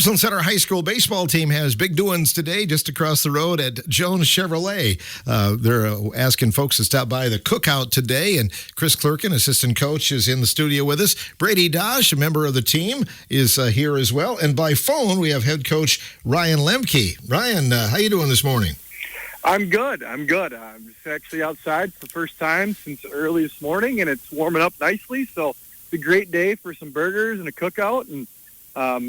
Richland Center High School baseball team has big doings today just across the road at Jones Chevrolet. They're asking folks to stop by the cookout today, and Chris Clerkin, assistant coach, is in the studio with us. Brady Dosh, a member of the team, is here as well. And by phone, we have head coach Ryan Lemke. Ryan, how you doing this morning? I'm good. I'm just actually outside for the first time since early this morning, and it's warming up nicely. So it's a great day for some burgers and a cookout, and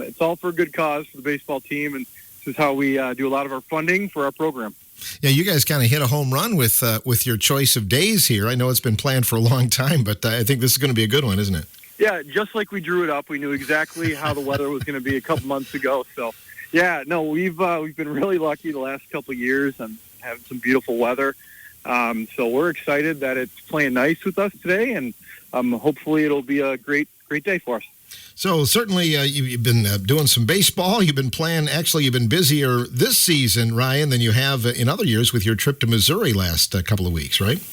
it's all for a good cause for the baseball team, and this is how we do a lot of our funding for our program. Yeah, you guys kind of hit a home run with your choice of days here. I know it's been planned for a long time, but I think this is going to be a good one, isn't it? Yeah, just like we drew it up, we knew exactly how the weather was going to be a couple months ago. So, yeah, no, we've been really lucky the last couple of years and having some beautiful weather. So we're excited that it's playing nice with us today, and hopefully it'll be a great day for us. So certainly you've been doing some baseball. You've been busier this season, Ryan, than you have in other years with your trip to Missouri last couple of weeks, right?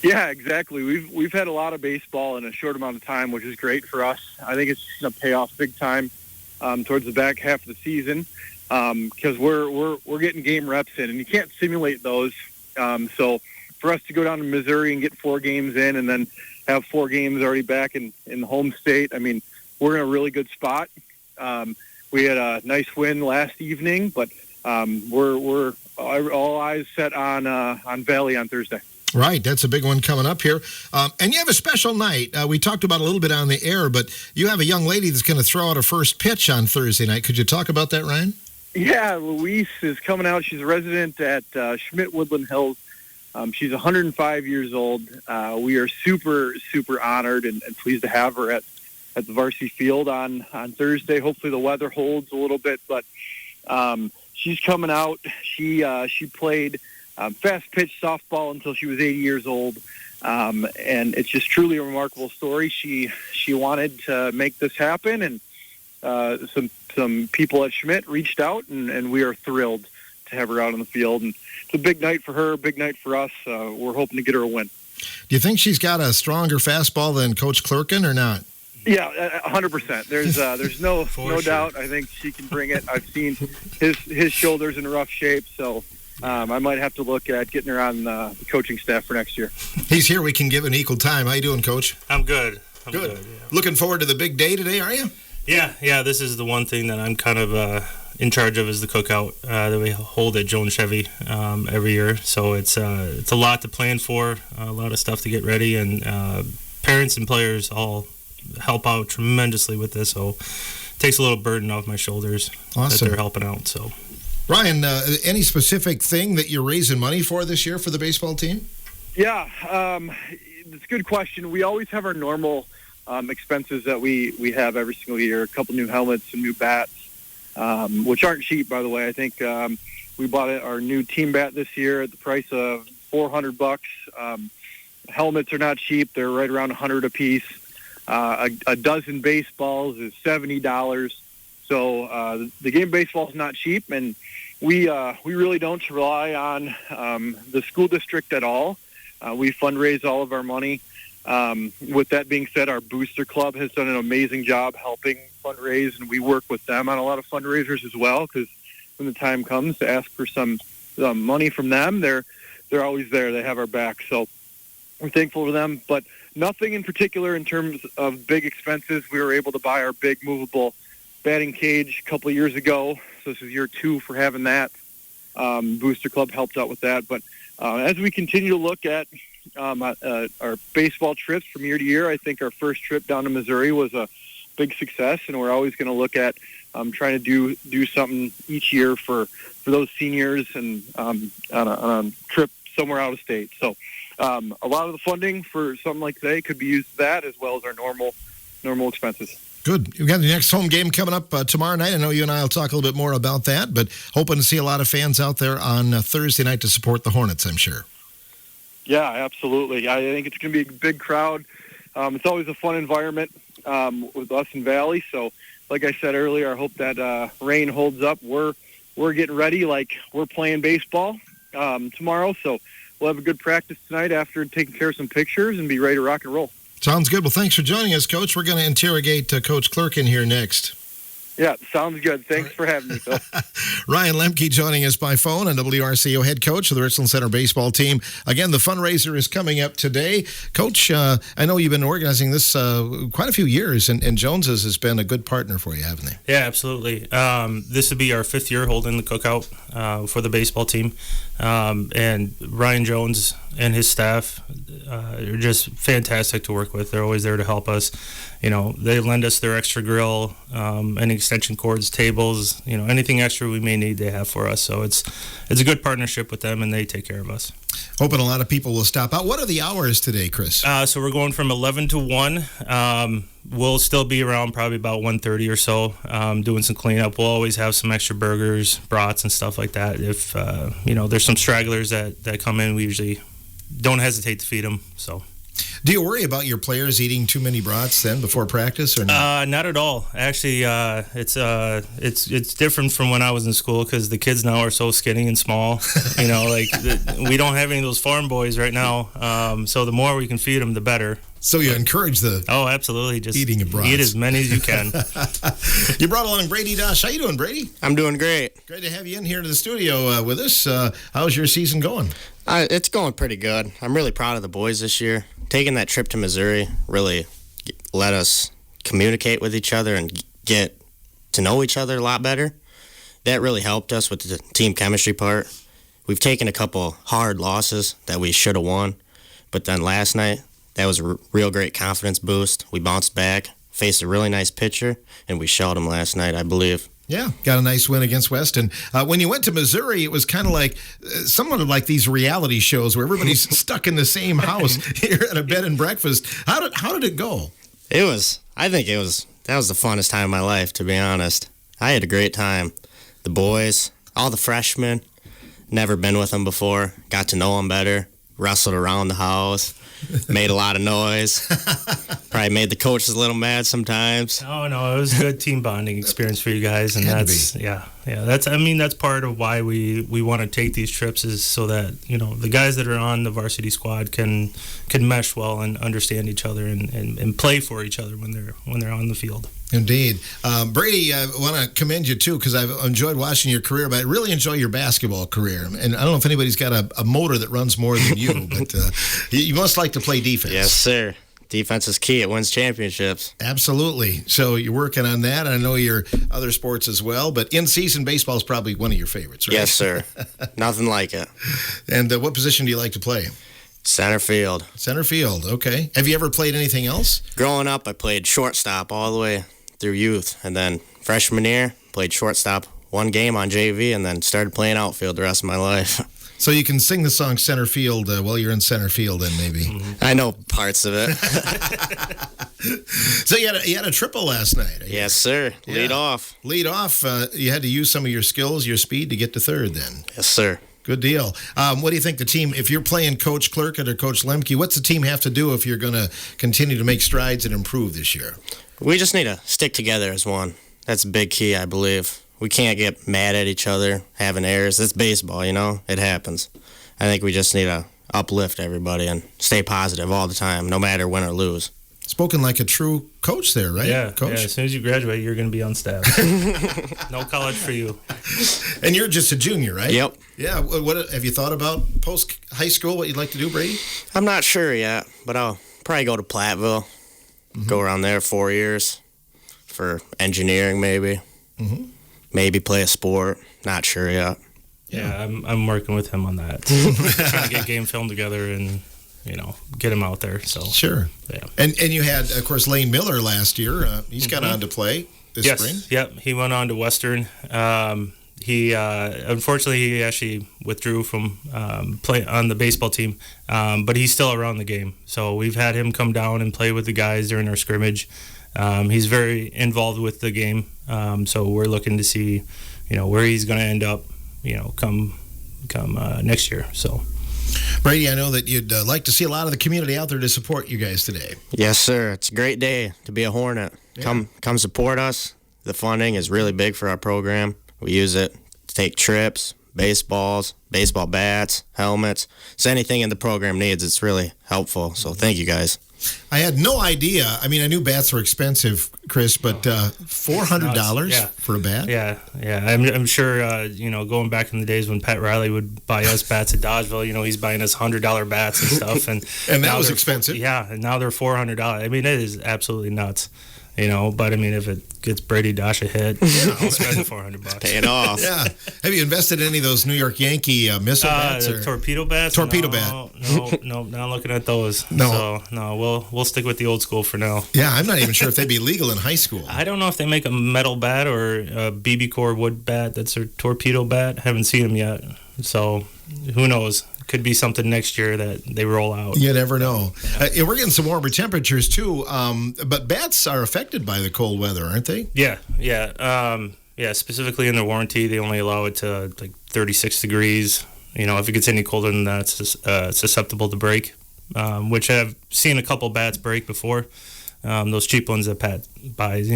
Yeah, exactly. We've had a lot of baseball in a short amount of time, which is great for us. I think it's going to pay off big time towards the back half of the season because we're getting game reps in, and you can't simulate those. So for us to go down to Missouri and get 4 games in and then have 4 games already back in the home state, I mean, we're in a really good spot. We had a nice win last evening, but we're all eyes set on Valley on Thursday. Right, that's a big one coming up here. And you have a special night. We talked about it a little bit on the air, but you have a young lady that's going to throw out her first pitch on Thursday night. Could you talk about that, Ryan? Yeah, Louise is coming out. She's a resident at Schmidt Woodland Hills. She's 105 years old. We are super, super honored and pleased to have her at the varsity field on Thursday. Hopefully the weather holds a little bit, but she's coming out. She played fast pitch softball until she was 80 years old, and it's just truly a remarkable story. She wanted to make this happen, and some people at Schmidt reached out, and we are thrilled to have her out on the field. And it's a big night for her, big night for us. We're hoping to get her a win. Do you think she's got a stronger fastball than Coach Clerkin or not? Yeah, 100%. There's no doubt. I think she can bring it. I've seen his shoulders in rough shape, so I might have to look at getting her on the coaching staff for next year. He's here. We can give an equal time. How you doing, Coach? I'm good. Good. Yeah. Looking forward to the big day today, are you? Yeah. This is the one thing that I'm kind of in charge of is the cookout that we hold at Jones Chevy every year. So it's a lot to plan for, a lot of stuff to get ready, and parents and players all help out tremendously with this, so it takes a little burden off my shoulders. Awesome. That they're helping out. So, Ryan, any specific thing that you're raising money for this year for the baseball team? Yeah, it's a good question. We always have our normal expenses that we have every single year, a couple new helmets, some new bats, which aren't cheap, by the way. I think we bought our new team bat this year at the price of $400. Helmets are not cheap. They're right around $100 a piece. A dozen baseballs is $70. So the game of baseball is not cheap, and we really don't rely on the school district at all. We fundraise all of our money. With that being said, our booster club has done an amazing job helping fundraise, and we work with them on a lot of fundraisers as well, because when the time comes to ask for some money from them, they're always there. They have our back. So we're thankful for them, but nothing in particular in terms of big expenses. We were able to buy our big movable batting cage a couple of years ago, so this is year 2 for having that. Booster Club helped out with that, but as we continue to look at our baseball trips from year to year, I think our first trip down to Missouri was a big success, and we're always going to look at trying to do something each year for those seniors and on a trip somewhere out of state. So a lot of the funding for something like today could be used for that, as well as our normal expenses. Good. You've got the next home game coming up tomorrow night. I know you and I will talk a little bit more about that, but hoping to see a lot of fans out there on Thursday night to support the Hornets, I'm sure. Yeah, absolutely. I think it's going to be a big crowd. It's always a fun environment with us in Valley. So, like I said earlier, I hope that rain holds up. We're getting ready like we're playing baseball tomorrow. So we'll have a good practice tonight after taking care of some pictures and be ready to rock and roll. Sounds good. Well, thanks for joining us, Coach. We're going to interrogate Coach Clerkin here next. Yeah, sounds good. Thanks for having me, Phil. Ryan Lemke joining us by phone, and WRCO head coach of the Richland Center Baseball Team. Again, the fundraiser is coming up today. Coach, I know you've been organizing this quite a few years, and Jones's has been a good partner for you, haven't they? Yeah, absolutely. This would be our 5th year holding the cookout for the baseball team. And Ryan Jones and his staff are just fantastic to work with. They're always there to help us. They lend us their extra grill, any extension cords, tables, anything extra we may need, they have for us. So it's a good partnership with them, and they take care of us. Hoping a lot of people will stop out. What are the hours today, Chris? So we're going from 11 to 1. We'll still be around probably about 1:30 or so, doing some cleanup. We'll always have some extra burgers, brats, and stuff like that. If there's some stragglers that come in, we usually don't hesitate to feed them. So. Do you worry about your players eating too many brats then before practice, or not? Not at all. Actually, it's different from when I was in school because the kids now are so skinny and small. We don't have any of those farm boys right now. So the more we can feed them, the better. So you encourage the absolutely, just eating of brats. Eat as many as you can. You brought along Brady Dosh. How you doing, Brady? I'm doing great. Great to have you in here to the studio with us. How's your season going? It's going pretty good. I'm really proud of the boys this year. Taking that trip to Missouri really let us communicate with each other and get to know each other a lot better. That really helped us with the team chemistry part. We've taken a couple hard losses that we should have won, but then last night, that was a real great confidence boost. We bounced back, faced a really nice pitcher, and we shelled him last night, I believe. Yeah, got a nice win against Weston. When you went to Missouri, it was kind of like somewhat of like these reality shows where everybody's stuck in the same house here at a bed and breakfast. How did it go? That was the funnest time of my life, to be honest. I had a great time. The boys, all the freshmen, never been with them before, got to know them better, wrestled around the house. Made a lot of noise. Probably made the coaches a little mad sometimes. Oh no, it was a good team bonding experience for you guys, and that's part of why we want to take these trips, is so that the guys that are on the varsity squad can mesh well and understand each other and play for each other when they're on the field. Indeed. Brady, I want to commend you, too, because I've enjoyed watching your career, but I really enjoy your basketball career. And I don't know if anybody's got a motor that runs more than you, but you must like to play defense. Yes, sir. Defense is key. It wins championships. Absolutely. So you're working on that. I know your other sports as well, but in-season baseball is probably one of your favorites, right? Yes, sir. Nothing like it. And what position do you like to play? Center field. Center field, okay. Have you ever played anything else? Growing up, I played shortstop all the way through youth, and then freshman year, played shortstop one game on JV, and then started playing outfield the rest of my life. So you can sing the song Center Field while you're in center field then, maybe. I know parts of it. So you had a triple last night. Yes, sir. Yeah. Lead off. Lead off. You had to use some of your skills, your speed to get to third then. Yes, sir. Good deal. What do you think the team, if you're playing Coach Clerkett or Coach Lemke, what's the team have to do if you're going to continue to make strides and improve this year? We just need to stick together as one. That's a big key, I believe. We can't get mad at each other, having errors. It's baseball, It happens. I think we just need to uplift everybody and stay positive all the time, no matter win or lose. Spoken like a true coach there, right? Yeah, Coach? Yeah. As soon as you graduate, you're going to be on staff. No college for you. And you're just a junior, right? Yep. Yeah. What have you thought about post-high school, what you'd like to do, Brady? I'm not sure yet, but I'll probably go to Platteville, go around there 4 years for engineering maybe. Mm-hmm. Maybe play a sport. Not sure yet. Yeah, I'm working with him on that. Trying to get game film together and get him out there. So sure. Yeah. And you had, of course, Lane Miller last year. He's got on to play this spring. Yep. He went on to Western. He unfortunately he actually withdrew from play on the baseball team, but he's still around the game. So we've had him come down and play with the guys during our scrimmage. He's very involved with the game, so we're looking to see, where he's going to end up, come next year. So, Brady, I know that you'd like to see a lot of the community out there to support you guys today. Yes, sir. It's a great day to be a Hornet. Yeah. Come support us. The funding is really big for our program. We use it to take trips, baseballs, baseball bats, helmets. So anything in the program needs, it's really helpful. So thank you guys. I had no idea. I mean, I knew bats were expensive, Chris, but $400 Yeah. for a bat? Yeah. I'm sure, going back in the days when Pat Riley would buy us bats at Dodgeville, he's buying us $100 bats and stuff. And And that now was they're- expensive. Yeah, and now they're $400. I mean, it is absolutely nuts. But I mean, if it gets Brady Dash a hit, I'll spend the $400. Pay it off. Yeah. Have you invested in any of those New York Yankee missile bats? The torpedo bats? Torpedo No, not looking at those. No. So, no, we'll stick with the old school for now. Yeah, I'm not even sure if they'd be legal in high school. I don't know if they make a metal bat or a BB core wood bat. That's their torpedo bat. Haven't seen them yet. So, who knows? Could be something next year that they roll out. You never know. We're getting some warmer temperatures, too. But bats are affected by the cold weather, aren't they? Yeah. Specifically in their warranty, they only allow it to like 36 degrees. If it gets any colder than that, it's susceptible to break, which I've seen a couple bats break before. Those cheap ones that Pat buys,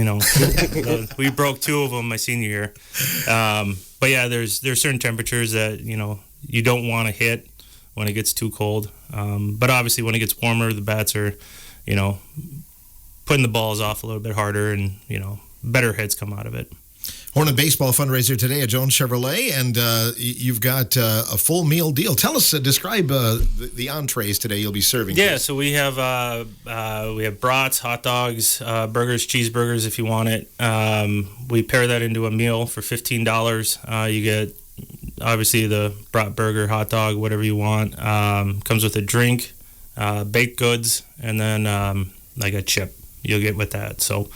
we broke 2 of them my senior year. But yeah, there's certain temperatures that, you don't want to hit when it gets too cold. But obviously when it gets warmer, the bats are, putting the balls off a little bit harder and, better hits come out of it. Hornet Baseball Fundraiser today at Jones Chevrolet, and you've got a full meal deal. Tell us, describe the entrees today you'll be serving. Yeah, Chris. so we have brats, hot dogs, burgers, cheeseburgers if you want it. We pair that into a meal for $15. You get obviously the brat, burger, hot dog, whatever you want. Comes with a drink, baked goods, and then like a chip you'll get with that. So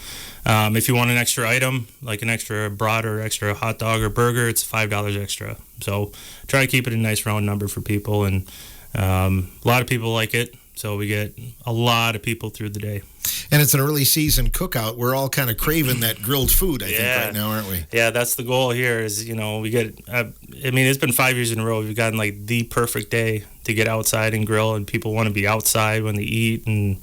if you want an extra item, like an extra brat or extra hot dog or burger, it's $5 extra. So try to keep it a nice round number for people, and a lot of people like it. So we get a lot of people through the day. And it's an early season cookout. We're all kind of craving that grilled food, I think, right now, aren't we? Yeah, that's the goal here is, we get, it's been 5 years in a row. We've gotten like the perfect day to get outside and grill, and people want to be outside when they eat, and,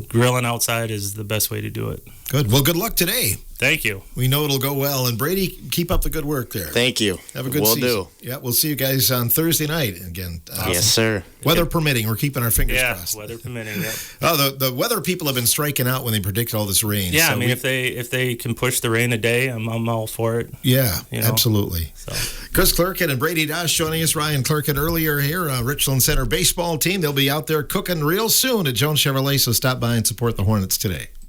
grilling outside is the best way to do it. Good. Well, good luck today. Thank you. We know it'll go well. And Brady, keep up the good work there. Thank you. Have a good Will season. do. Yeah, we'll see you guys on Thursday night again. Yes, sir. Weather permitting, we're keeping our fingers crossed. Weather permitting. Yep. Oh, the weather people have been striking out when they predict all this rain. Yeah, So if they can push the rain a day, I'm all for it. Yeah, absolutely. So. Chris Clerkin and Brady Dosh joining us. Ryan Clerkin earlier here, Richland Center Baseball Team. They'll be out there cooking real soon at Jones Chevrolet, so stop by and support the Hornets today.